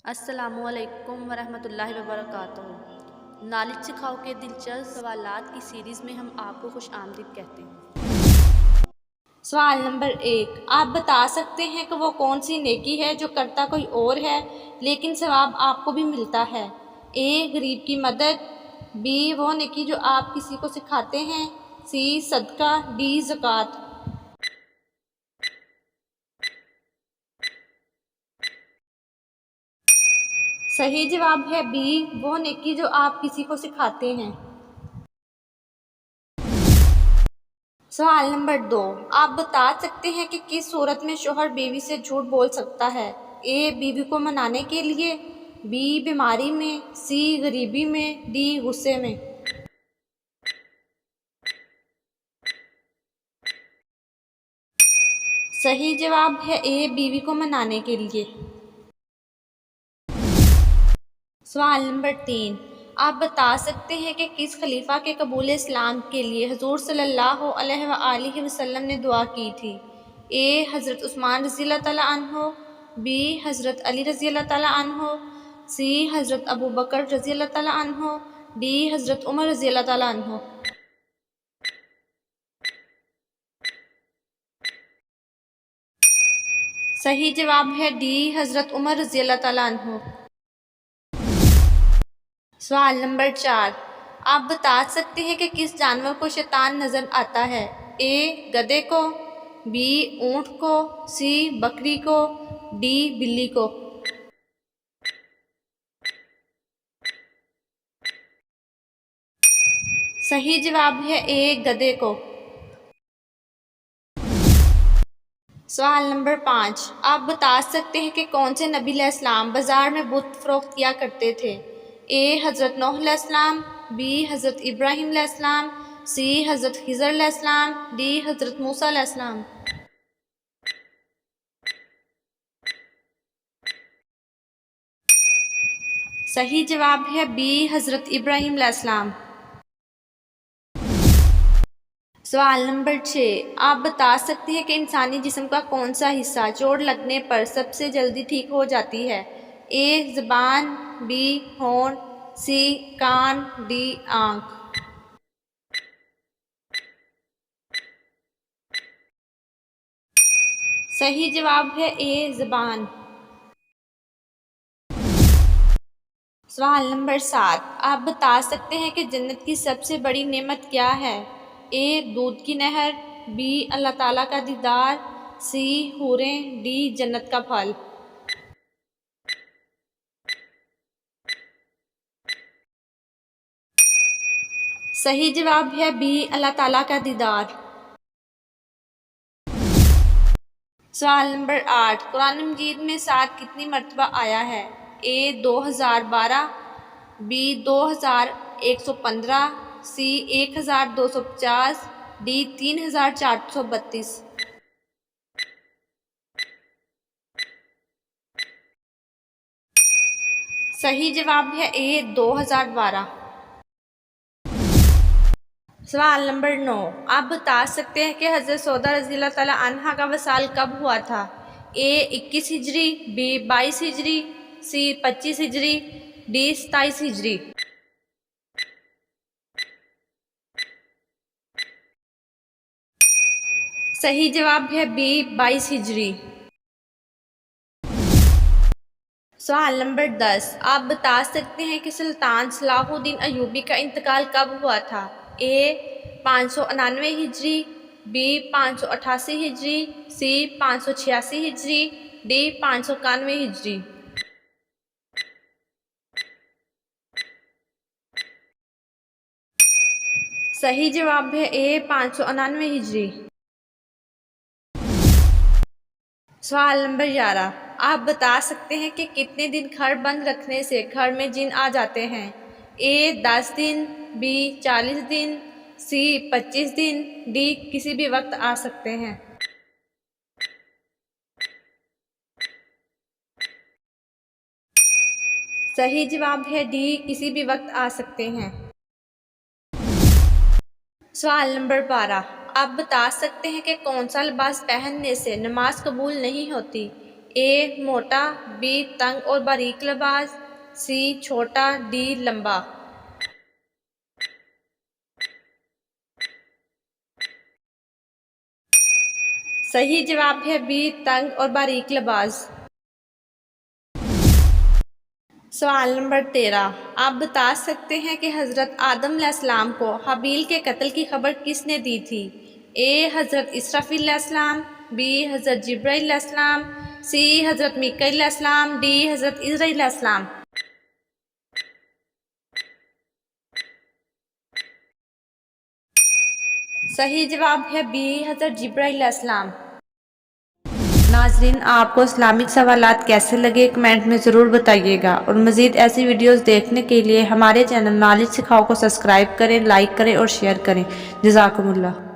السلام علیکم ورحمۃ اللہ وبرکاتہ۔ نالج سکھاؤ کے دلچسپ سوالات کی سیریز میں ہم آپ کو خوش آمدید کہتے ہیں۔ سوال نمبر 1، آپ بتا سکتے ہیں کہ وہ کون سی نیکی ہے جو کرتا کوئی اور ہے لیکن ثواب آپ کو بھی ملتا ہے؟ اے، غریب کی مدد، بی، وہ نیکی جو آپ کسی کو سکھاتے ہیں، سی، صدقہ، ڈی، زکوٰۃ۔ صحیح جواب ہے بی، وہ نیکی جو آپ کسی کو سکھاتے ہیں۔ سوال نمبر 2، آپ بتا سکتے ہیں کہ کس صورت میں شوہر بیوی سے جھوٹ بول سکتا ہے؟ اے، بیوی کو منانے کے لیے، بی، بیماری میں، سی، غریبی میں، ڈی، غصے میں۔ صحیح جواب ہے اے، بیوی کو منانے کے لیے۔ سوال نمبر 3، آپ بتا سکتے ہیں کہ کس خلیفہ کے قبول اسلام کے لیے حضور صلی اللہ علیہ وآلہ وسلم نے دعا کی تھی؟ اے، حضرت عثمان رضی اللہ تعالیٰ عنہ، بی، حضرت علی رضی اللہ تعالیٰ عنہ، سی، حضرت ابوبکر رضی اللہ تعالیٰ عنہ، ڈی، حضرت عمر رضی اللہ تعالیٰ عنہ۔ صحیح جواب ہے ڈی، حضرت عمر رضی اللہ تعالیٰ عنہ۔ سوال نمبر 4، آپ بتا سکتے ہیں کہ کس جانور کو شیطان نظر آتا ہے؟ اے، گدھے کو، بی، اونٹ کو، سی، بکری کو، ڈی، بلی کو۔ صحیح جواب ہے اے، گدھے کو۔ سوال نمبر 5، آپ بتا سکتے ہیں کہ کون سے نبی علیہ السلام بازار میں بت فروخت کیا کرتے تھے؟ اے، حضرت نوح علیہ السلام، بی، حضرت ابراہیم علیہ السلام، سی، حضرت خضر علیہ السلام، ڈی، حضرت موسیٰ علیہ السلام۔ صحیح جواب ہے بی، حضرت ابراہیم علیہ السلام۔ سوال نمبر 6، آپ بتا سکتے ہیں کہ انسانی جسم کا کون سا حصہ چوٹ لگنے پر سب سے جلدی ٹھیک ہو جاتی ہے؟ اے، زبان، بی، ہونٹ، سی، کان، ڈی، آنکھ۔ صحیح جواب ہے اے، زبان۔ سوال نمبر 7، آپ بتا سکتے ہیں کہ جنت کی سب سے بڑی نعمت کیا ہے؟ اے، دودھ کی نہر، بی، اللہ تعالیٰ کا دیدار، سی، حوریں، ڈی، جنت کا پھل۔ صحیح جواب ہے بی، اللہ تعالیٰ کا دیدار۔ سوال نمبر 8، قرآن مجید میں 7 کتنی مرتبہ آیا ہے؟ اے، 2012، بی، 2115، سی، 1250، ڈی، 3432۔ صحیح جواب ہے اے، 2012۔ سوال نمبر 9، آپ بتا سکتے ہیں کہ حضرت سودا رضی اللہ تعالیٰ عنہا کا وصال کب ہوا تھا؟ اے، 21 ہجری، بی، 22 ہجری، سی، 25 ہجری، ڈی، 27 ہجری۔ صحیح جواب ہے بی، 22 ہجری۔ سوال نمبر 10، آپ بتا سکتے ہیں کہ سلطان صلاح الدین ایوبی کا انتقال کب ہوا تھا؟ اے، 599 ہجری، بی، 588 ہجری، سی، 586 ہجری، ڈی، 591 ہجری۔ صحیح جواب ہے اے، 599 ہجری۔ سوال نمبر 11، آپ بتا سکتے ہیں کہ کتنے دن گھر بند رکھنے سے گھر میں جن آ جاتے ہیں؟ اے، 10 دن، be, 40 then, C, 25 then, D, کسی بھی وقت آ سکتے ہیں۔ صحیح جواب ہے ڈی، کسی بھی وقت آ سکتے ہیں۔ سوال نمبر 12، آپ بتا سکتے ہیں کہ کون سا لباس پہننے سے نماز قبول نہیں ہوتی؟ اے موٹا، بی تنگ اور باریک لباس، سی چھوٹا، ڈی لمبا۔ صحیح جواب ہے بی تنگ اور باریک لباس۔ سوال نمبر 13، آپ بتا سکتے ہیں کہ حضرت آدم علیہ السلام کو حابیل کے قتل کی خبر کس نے دی تھی؟ اے حضرت اسرافیل علیہ السلام، بی حضرت جبرائیل علیہ السلام، سی حضرت میکائیل علیہ السلام، ڈی حضرت عزرائیل علیہ السلام۔ صحیح جواب ہے بی حضرت جبرائیل علیہ السلام۔ ناظرین، آپ کو اسلامک سوالات کیسے لگے کمنٹ میں ضرور بتائیے گا، اور مزید ایسی ویڈیوز دیکھنے کے لیے ہمارے چینل نالج سکھاؤ کو سبسکرائب کریں، لائک کریں اور شیئر کریں۔ جزاکم اللہ۔